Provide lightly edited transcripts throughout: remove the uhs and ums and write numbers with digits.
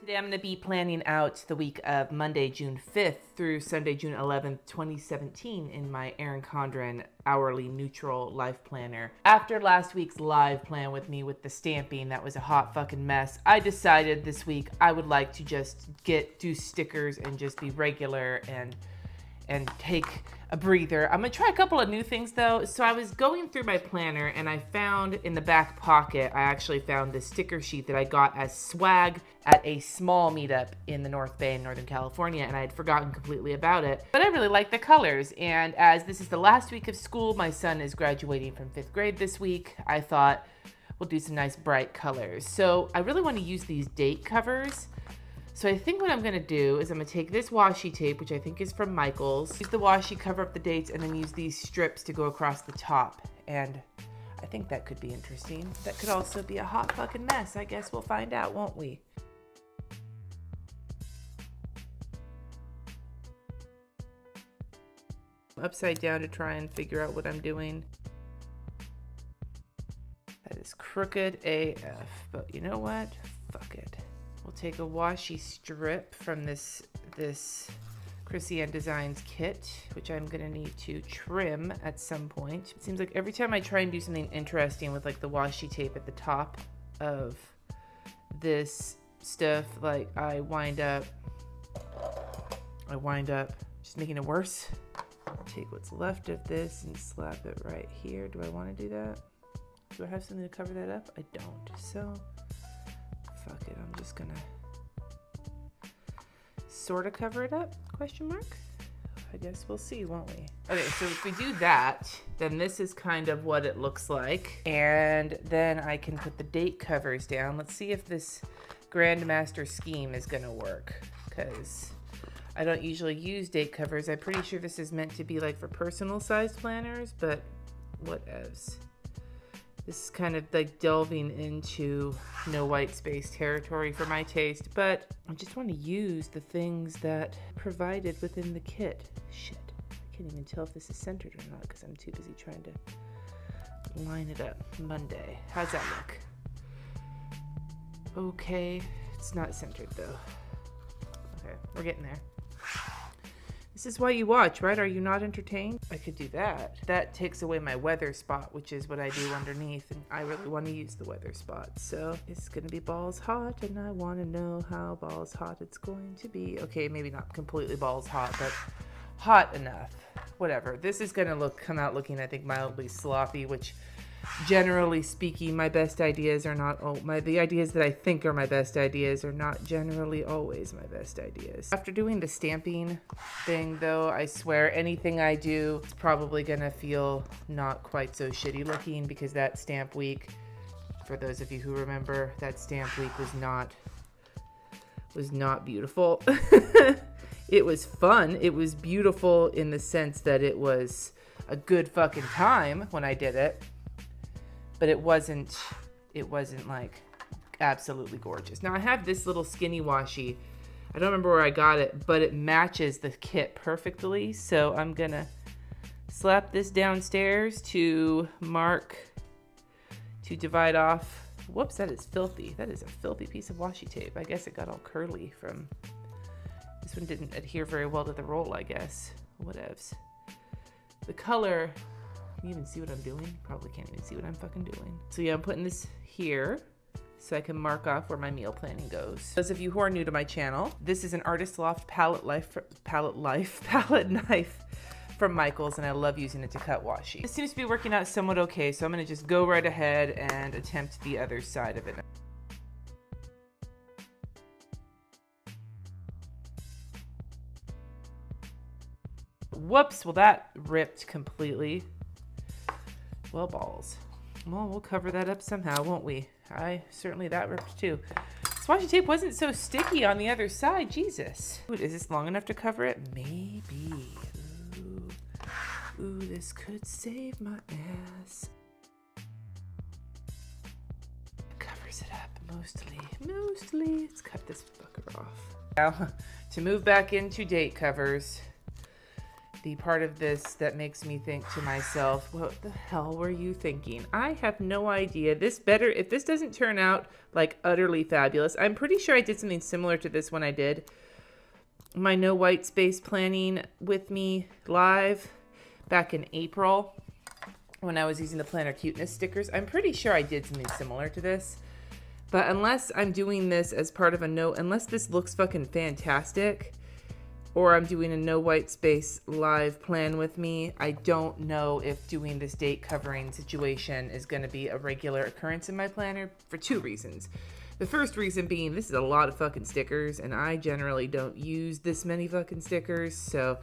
Today I'm going to be planning out the week of Monday, June 5th through Sunday, June 11th, 2017 in my Erin Condren hourly neutral life planner. After last week's live plan with me with the stamping, that was a hot fucking mess, I decided this week I would like to just do stickers and just be regular and take a breather. I'm gonna try a couple of new things though. So I was going through my planner and I found in the back pocket, I actually found this sticker sheet that I got as swag at a small meetup in the North Bay in Northern California, and I had forgotten completely about it. But I really like the colors, and as this is the last week of school, my son is graduating from 5th grade this week, I thought we'll do some nice bright colors. So I really want to use these date covers. So I think what I'm going to do is I'm going to take this washi tape, which I think is from Michaels, use the washi, cover up the dates, and then use these strips to go across the top. And I think that could be interesting. That could also be a hot fucking mess. I guess we'll find out, won't we? Upside down to try and figure out what I'm doing. That is crooked AF, but you know what? Fuck it. We'll take a washi strip from this Chrissy Ann Designs kit, which I'm gonna need to trim at some point. It seems like every time I try and do something interesting with like the washi tape at the top of this stuff, like I wind up just making it worse. Take what's left of this and slap it right here. Do I want to do that? Do I have something to cover that up? I don't. So fuck it, I'm just gonna sort of cover it up, question mark? I guess we'll see, won't we? Okay, so if we do that, then this is kind of what it looks like. And then I can put the date covers down. Let's see if this Grandmaster scheme is gonna work, because I don't usually use date covers. I'm pretty sure this is meant to be like for personal size planners, but whatevs. This is kind of like delving into no white space territory for my taste, but I just want to use the things that are provided within the kit. Shit, I can't even tell if this is centered or not because I'm too busy trying to line it up. Monday, how's that look? Okay, it's not centered though. Okay, we're getting there. This is why you watch, right? Are you not entertained? I could do that. That takes away my weather spot, which is what I do underneath, and I really want to use the weather spot. So it's gonna be balls hot, and I want to know how balls hot it's going to be. Okay, maybe not completely balls hot, but hot enough. Whatever. This is gonna come out looking, I think, mildly sloppy, which generally speaking, my best ideas are not, the ideas that I think are my best ideas are not generally always my best ideas. After doing the stamping thing though, I swear anything I do is probably gonna feel not quite so shitty looking, because that stamp week, for those of you who remember, that stamp week was not beautiful. It was fun. It was beautiful in the sense that it was a good fucking time when I did it. But it wasn't like absolutely gorgeous. Now I have this little skinny washi. I don't remember where I got it, but it matches the kit perfectly. So I'm gonna slap this downstairs to divide off. Whoops, that is filthy. That is a filthy piece of washi tape. I guess it got all curly from, this one didn't adhere very well to the roll, I guess. Whatevs. The color, can you even see what I'm doing? Probably can't even see what I'm fucking doing. So yeah, I'm putting this here so I can mark off where my meal planning goes. Those of you who are new to my channel, this is an Artist Loft palette knife from Michaels, and I love using it to cut washi. This seems to be working out somewhat okay, so I'm gonna just go right ahead and attempt the other side of it. Whoops, well that ripped completely. Well, balls. Well, we'll cover that up somehow, won't we? Certainly that ripped too. This washi tape wasn't so sticky on the other side, Jesus. Ooh, is this long enough to cover it? Maybe. Ooh, this could save my ass. Covers it up, mostly. Let's cut this fucker off. Now, to move back into date covers, the part of this that makes me think to myself, what the hell were you thinking? I have no idea. If this doesn't turn out like utterly fabulous, I'm pretty sure I did something similar to this when I did my no white space planning with me live back in April when I was using the planner cuteness stickers. I'm pretty sure I did something similar to this, but unless I'm doing this as part of unless this looks fucking fantastic, or I'm doing a no white space live plan with me, I don't know if doing this date covering situation is going to be a regular occurrence in my planner for two reasons. The first reason being this is a lot of fucking stickers, and I generally don't use this many fucking stickers, so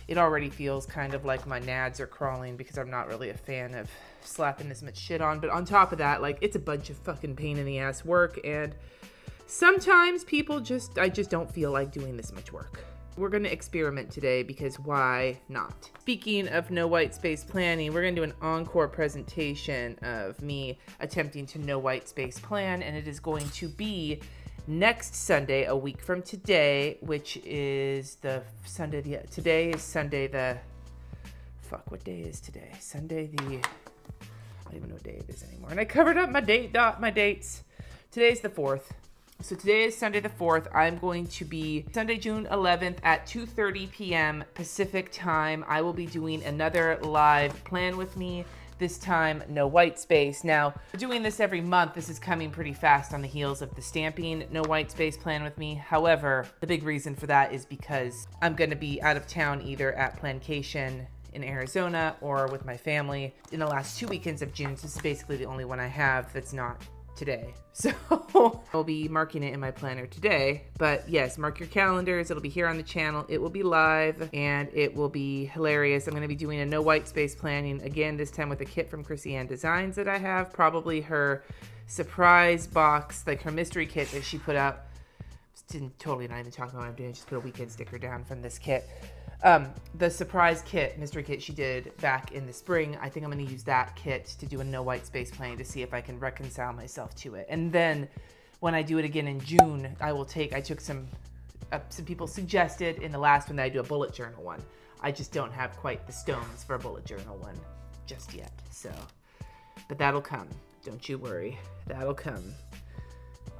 it already feels kind of like my nads are crawling because I'm not really a fan of slapping this much shit on. But on top of that, like, it's a bunch of fucking pain in the ass work, and sometimes I just don't feel like doing this much work. We're going to experiment today because why not? Speaking of no white space planning, we're going to do an encore presentation of me attempting to no white space plan, and it is going to be next Sunday, a week from today, which is the Sunday. Today is Sunday the... Fuck, what day is today? Sunday the... I don't even know what day it is anymore. And I covered up my dates. Today's the 4th. So today is Sunday the 4th. I'm going to be Sunday, June 11th at 2:30 p.m. Pacific time. I will be doing another live plan with me. This time, no white space. Now, doing this every month, this is coming pretty fast on the heels of the stamping no white space plan with me. However, the big reason for that is because I'm going to be out of town either at Plancation in Arizona or with my family in the last 2 weekends of June. So this is basically the only one I have that's not today. So I'll be marking it in my planner today. But yes, mark your calendars. It'll be here on the channel. It will be live and it will be hilarious. I'm going to be doing a no white space planning again, this time with a kit from Chrissy Ann Designs that I have. Probably her surprise box, like her mystery kit that she put out. Totally not even talking about what I'm doing. Just put a weekend sticker down from this kit. The surprise kit, mystery kit she did back in the spring, I think I'm going to use that kit to do a no white space planning to see if I can reconcile myself to it. And then when I do it again in June, I took some people suggested in the last one that I do a bullet journal one. I just don't have quite the stones for a bullet journal one just yet. So, but that'll come. Don't you worry. That'll come.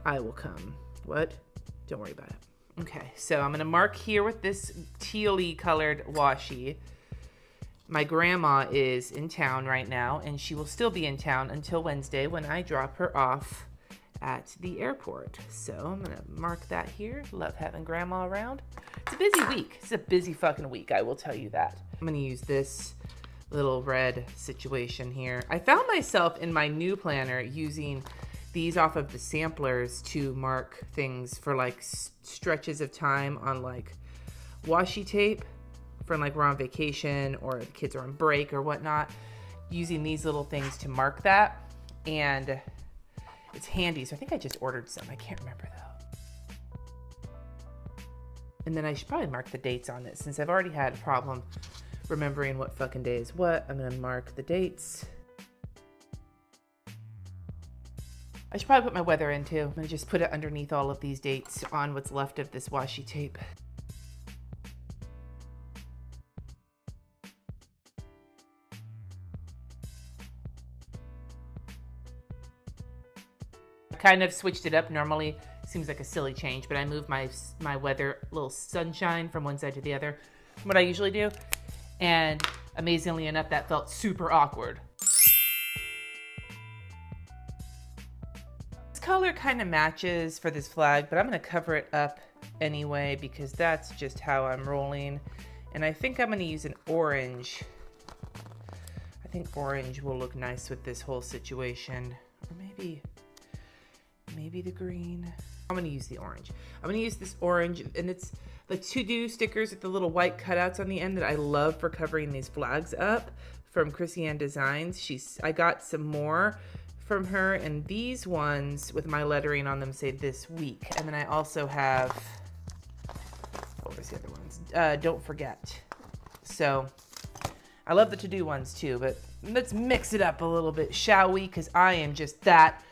I will come. What? Don't worry about it. Okay, so I'm going to mark here with this teal-y colored washi. My grandma is in town right now, and she will still be in town until Wednesday when I drop her off at the airport. So I'm going to mark that here. Love having grandma around. It's a busy week. It's a busy fucking week, I will tell you that. I'm going to use this little red situation here. I found myself in my new planner using these off of the samplers to mark things for like stretches of time on like washi tape from like we're on vacation or the kids are on break or whatnot, using these little things to mark that. And it's handy. So I think I just ordered some. I can't remember though. And then I should probably mark the dates on it since I've already had a problem remembering what fucking day is what. I'm going to mark the dates. I should probably put my weather in too. I'm going to just put it underneath all of these dates on what's left of this washi tape. I kind of switched it up. Normally seems like a silly change, but I moved my weather little sunshine from one side to the other from what I usually do. And amazingly enough, that felt super awkward. Color kind of matches for this flag, but I'm going to cover it up anyway because that's just how I'm rolling. And I think I'm going to use an orange. I think orange will look nice with this whole situation. Or maybe the green. I'm going to use the orange. I'm going to use this orange, and it's the to-do stickers with the little white cutouts on the end that I love for covering these flags up from Chrissy Ann Designs. I got some more from her, and these ones with my lettering on them say this week. And then I also have, what was the other ones? Don't forget. So I love the to-do ones too, but let's mix it up a little bit, shall we? Because I am just that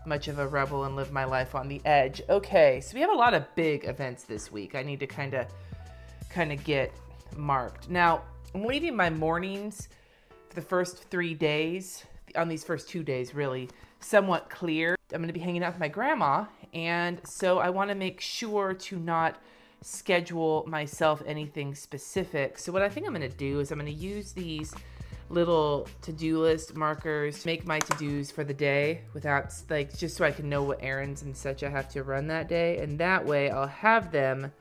much of a rebel and live my life on the edge. Okay, so we have a lot of big events this week. I need to kind of get marked. Now, I'm leaving my mornings for the first 3 days, on these first 2 days really, somewhat clear. I'm going to be hanging out with my grandma, and so I want to make sure to not schedule myself anything specific. So what I think I'm going to do is I'm going to use these little to-do list markers to make my to-dos for the day without, like, just so I can know what errands and such I have to run that day, and that way I'll have them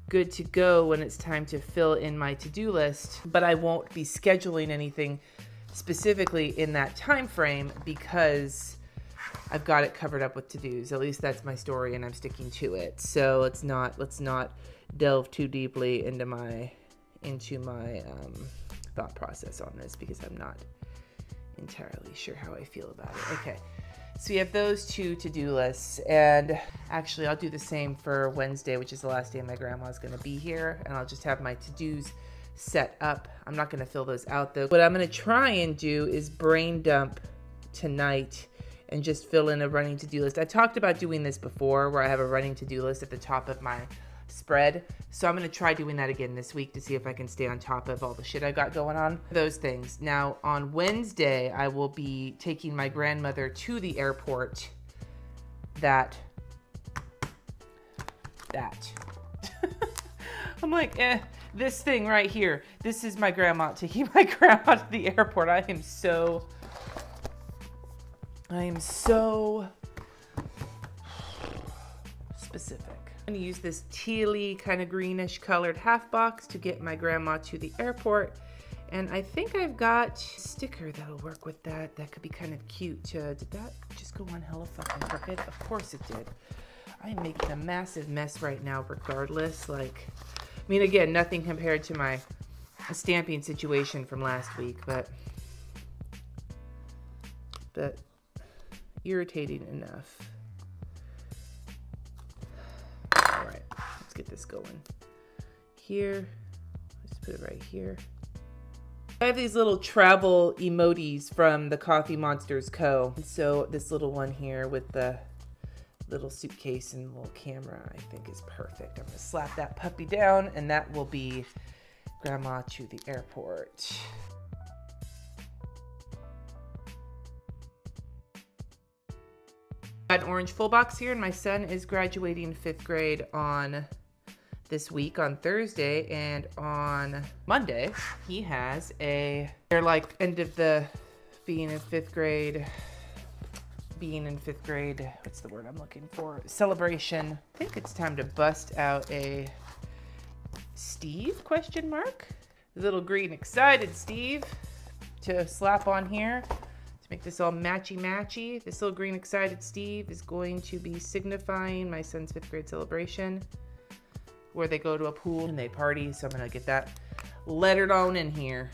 good to go when it's time to fill in my to-do list, but I won't be scheduling anything specifically in that time frame because I've got it covered up with to-dos. At least that's my story and I'm sticking to it. So let's not delve too deeply into my thought process on this because I'm not entirely sure how I feel about it. Okay. So we have those two to-do lists, and actually I'll do the same for Wednesday, which is the last day my grandma's gonna be here, and I'll just have my to-dos set up. I'm not gonna fill those out though. What I'm gonna try and do is brain dump tonight and just fill in a running to-do list. I talked about doing this before where I have a running to-do list at the top of my spread. So I'm gonna try doing that again this week to see if I can stay on top of all the shit I got going on. Those things. Now on Wednesday, I will be taking my grandmother to the airport. I'm like, this thing right here. This is my grandma, taking my grandma to the airport. I am so specific. I'm gonna use this tealy kind of greenish colored half box to get my grandma to the airport. And I think I've got a sticker that'll work with that. That could be kind of cute. Did that just go on hella fucking crooked? Of course it did. I am making a massive mess right now regardless. Like, I mean, again, nothing compared to my stamping situation from last week, but irritating enough. All right, let's get this going. Here, let's put it right here. I have these little travel emotes from the Coffee Monsters Co. So this little one here with the little suitcase and little camera, I think is perfect. I'm gonna slap that puppy down and that will be Grandma to the airport. Got an orange full box here, and my son is graduating 5th grade on this week on Thursday, and on Monday he has they're like end of the being in fifth grade, what's the word I'm looking for, celebration. I think it's time to bust out a Steve question mark, the little green excited Steve to slap on here. Make this all matchy-matchy. This little green excited Steve is going to be signifying my son's 5th grade celebration where they go to a pool and they party. So I'm gonna get that lettered on in here.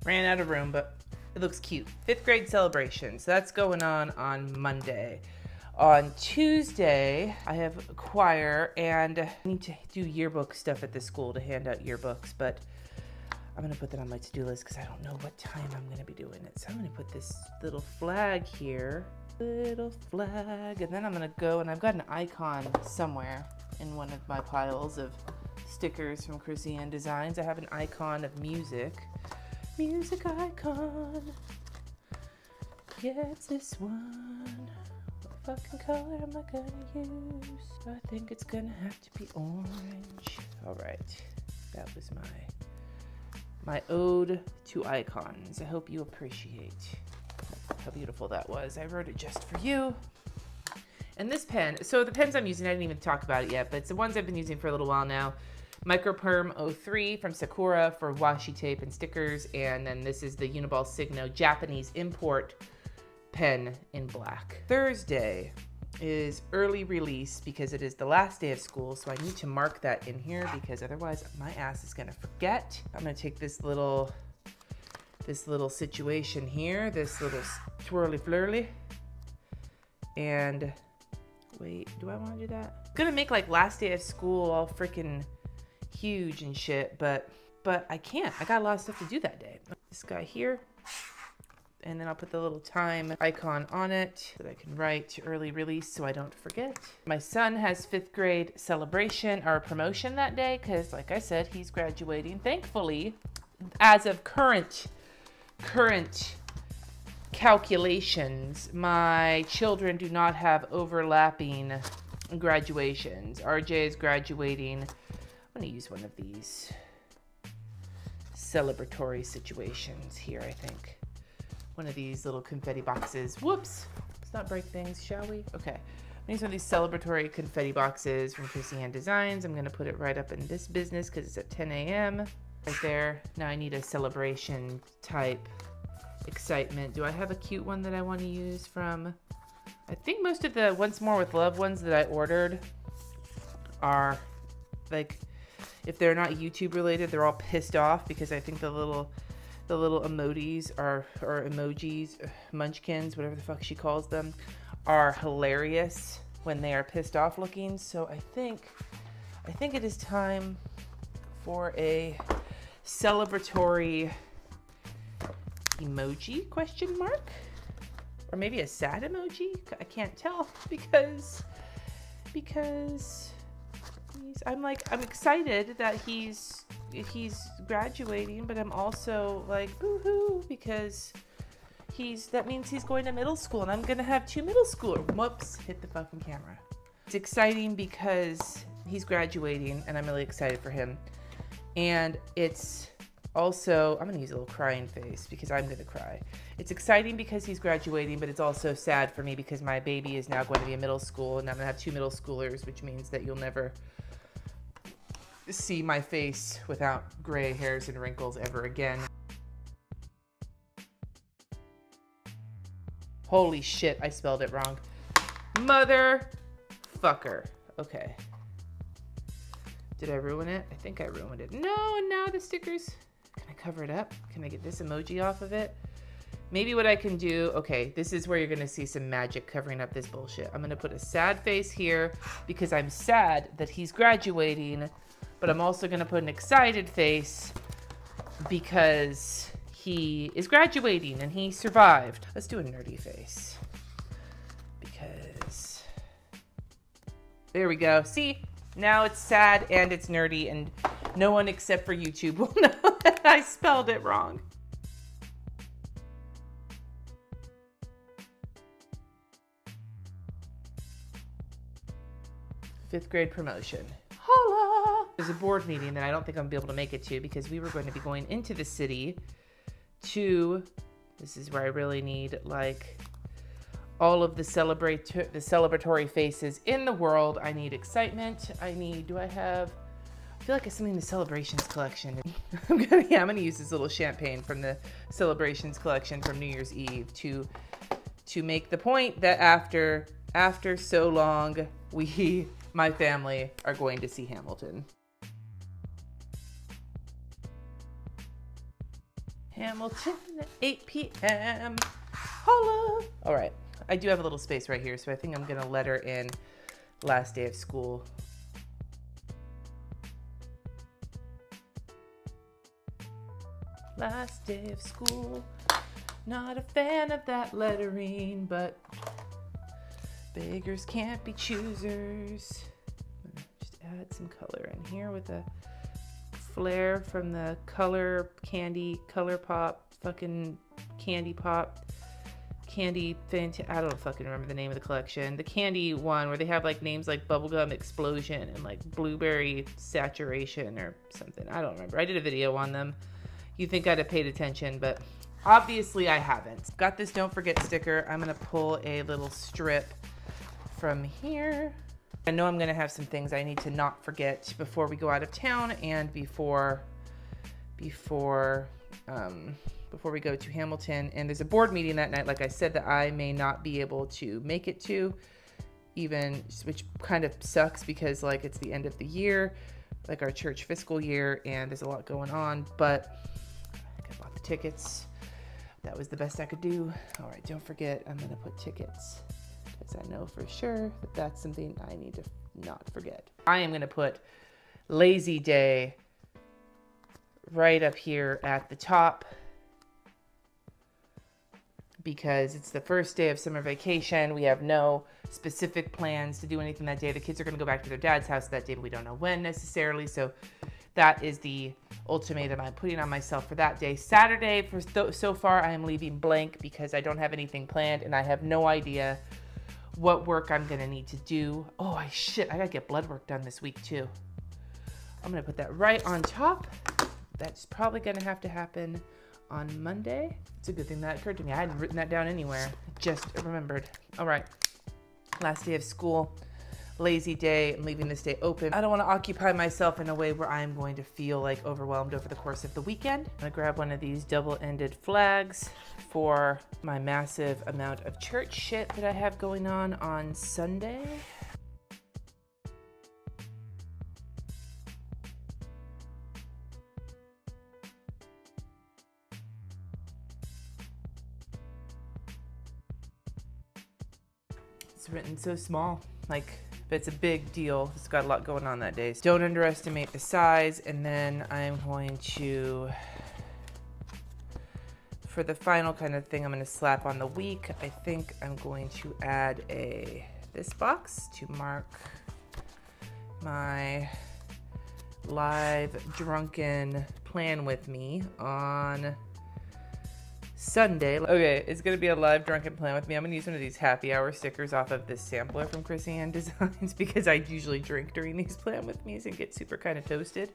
Ran out of room, but it looks cute. 5th grade celebration. So that's going on Monday. On Tuesday, I have choir, and I need to do yearbook stuff at the school to hand out yearbooks, but I'm gonna put that on my to-do list because I don't know what time I'm gonna be doing it. So I'm gonna put this little flag here, little flag, and then I'm gonna go, and I've got an icon somewhere in one of my piles of stickers from Chrissy-Ann Designs. I have an icon of music. Music icon. Yeah, it's this one. What fucking color am I gonna use? I think it's gonna have to be orange. All right, that was my ode to icons. I hope you appreciate how beautiful that was. I wrote it just for you. And this pen, so the pens I'm using, I didn't even talk about it yet, but it's the ones I've been using for a little while now. Microperm 03 from Sakura for washi tape and stickers, and then this is the Uniball Signo Japanese import pen in black. Thursday is early release because it is the last day of school, so I need to mark that in here because otherwise my ass is gonna forget. I'm gonna take this little situation here, this little twirly flurly, and wait, do I want to do that? I'm gonna make like last day of school all freaking huge and shit, but but I can't. I got a lot of stuff to do that day. This guy here. And then I'll put the little time icon on it that I can write early release so I don't forget. My son has 5th grade celebration or promotion that day because, like I said, he's graduating. Thankfully, as of current calculations, my children do not have overlapping graduations. RJ is graduating. I'm going to use one of these celebratory situations here, I think. One of these little confetti boxes. Whoops. Let's not break things, shall we? Okay. I'm going to use one of these celebratory confetti boxes from Chrissy Ann Designs. I'm going to put it right up in this business because it's at 10 a.m. Right there. Now I need a celebration type excitement. Do I have a cute one that I want to use from... I think most of the Once More with Love ones that I ordered are like, if they're not YouTube related, they're all pissed off because I think the little emojis or emojis, munchkins, whatever the fuck she calls them, are hilarious when they are pissed off looking. So I think it is time for a celebratory emoji, question mark? Or maybe a sad emoji? I can't tell because I'm excited that he's graduating, but I'm also like boo-hoo because that means he's going to middle school and I'm gonna have 2 middle schoolers. Whoops, hit the fucking camera. It's exciting because he's graduating and I'm really excited for him. And it's also, I'm gonna use a little crying face because I'm gonna cry. It's exciting because he's graduating, but it's also sad for me because my baby is now going to be in middle school and I'm gonna have 2 middle schoolers, which means that you'll never see my face without gray hairs and wrinkles ever again. Holy shit, I spelled it wrong. Motherfucker. Okay. Did I ruin it? I think I ruined it. No, now the stickers. Can I cover it up? Can I get this emoji off of it? Maybe what I can do, okay, this is where you're gonna see some magic covering up this bullshit. I'm gonna put a sad face here because I'm sad that he's graduating, but I'm also gonna put an excited face because he is graduating and he survived. Let's do a nerdy face because, there we go. See, now it's sad and it's nerdy and no one except for YouTube will know that I spelled it wrong. Fifth grade promotion. Holla! There's a board meeting that I don't think I'm gonna be able to make it to because we were going to be going into the city to, this is where I really need like all of the celebratory faces in the world. I need excitement. I feel like I have something in the Celebrations collection. I'm gonna use this little champagne from the Celebrations collection from New Year's Eve to make the point that after so long, my family are going to see Hamilton. Hamilton at 8 p.m. Holla! All right, I do have a little space right here, so I think I'm gonna letter in last day of school. Last day of school. Not a fan of that lettering, but beggars can't be choosers. I'm gonna just add some color in here with a flare from the Color Pop, fucking Candy Pop, Candy I don't fucking remember the name of the collection. The candy one where they have like names like Bubblegum Explosion and like Blueberry Saturation or something. I don't remember. I did a video on them. You'd think I'd have paid attention, but obviously I haven't. Got this don't forget sticker. I'm gonna pull a little strip from here. I know I'm gonna have some things I need to not forget before we go out of town and before we go to Hamilton. And there's a board meeting that night, like I said, that I may not be able to make it to, which kind of sucks because like it's the end of the year, like our church fiscal year, and there's a lot going on, but I bought the tickets. That was the best I could do. All right, don't forget, I'm gonna put tickets because I know for sure that that's something I need to not forget. I am gonna put lazy day right up here at the top because it's the first day of summer vacation. We have no specific plans to do anything that day. The kids are going to go back to their dad's house that day, but we don't know when necessarily. So that is the ultimatum I'm putting on myself for that day. Saturday, so far, I am leaving blank because I don't have anything planned and I have no idea what work I'm going to need to do. Oh, I got to get blood work done this week too. I'm going to put that right on top. That's probably going to have to happen on Monday. It's a good thing that occurred to me. I hadn't written that down anywhere. Just remembered. All right. Last day of school. Lazy day. I'm leaving this day open. I don't want to occupy myself in a way where I'm going to feel like overwhelmed over the course of the weekend. I'm going to grab one of these double-ended flags for my massive amount of church shit that I have going on Sunday. It's written so small, like, but it's a big deal. It's got a lot going on that day. So don't underestimate the size. And then I'm going to, for the final kind of thing I'm going to slap on the week, I think I'm going to add this box to mark my live drunken plan with me on Sunday. Okay, it's gonna be a live drunken plan with me. I'm gonna use one of these happy hour stickers off of this sampler from Chrissy Ann Designs because I usually drink during these plan with me's and get super kind of toasted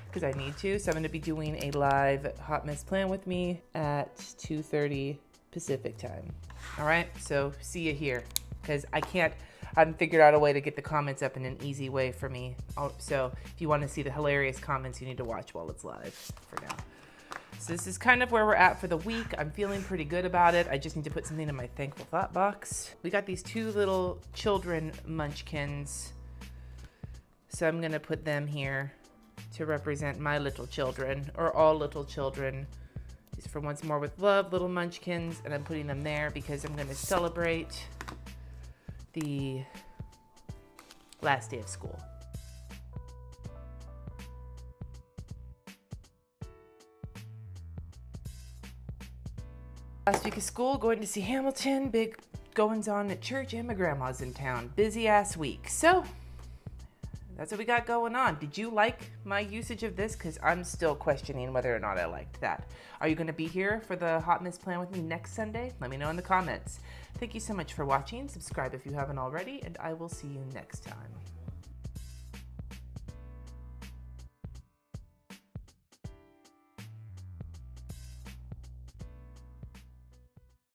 because I need to. So I'm gonna be doing a live hot mess plan with me at 2:30 Pacific time. All right, so see you here because I haven't figured out a way to get the comments up in an easy way for me. So if you want to see the hilarious comments, you need to watch while it's live for now. So this is kind of where we're at for the week. I'm feeling pretty good about it. I just need to put something in my thankful thought box. We got these two little children munchkins. So I'm gonna put them here to represent my little children, or all little children. These are for Once More with Love, little munchkins, and I'm putting them there because I'm gonna celebrate the last day of school. Last week of school, going to see Hamilton, big goings on at church, and my grandma's in town. Busy ass week. So that's what we got going on. Did you like my usage of this? Because I'm still questioning whether or not I liked that. Are you going to be here for the Hot Mess Plan with me next Sunday? Let me know in the comments. Thank you so much for watching. Subscribe if you haven't already, and I will see you next time.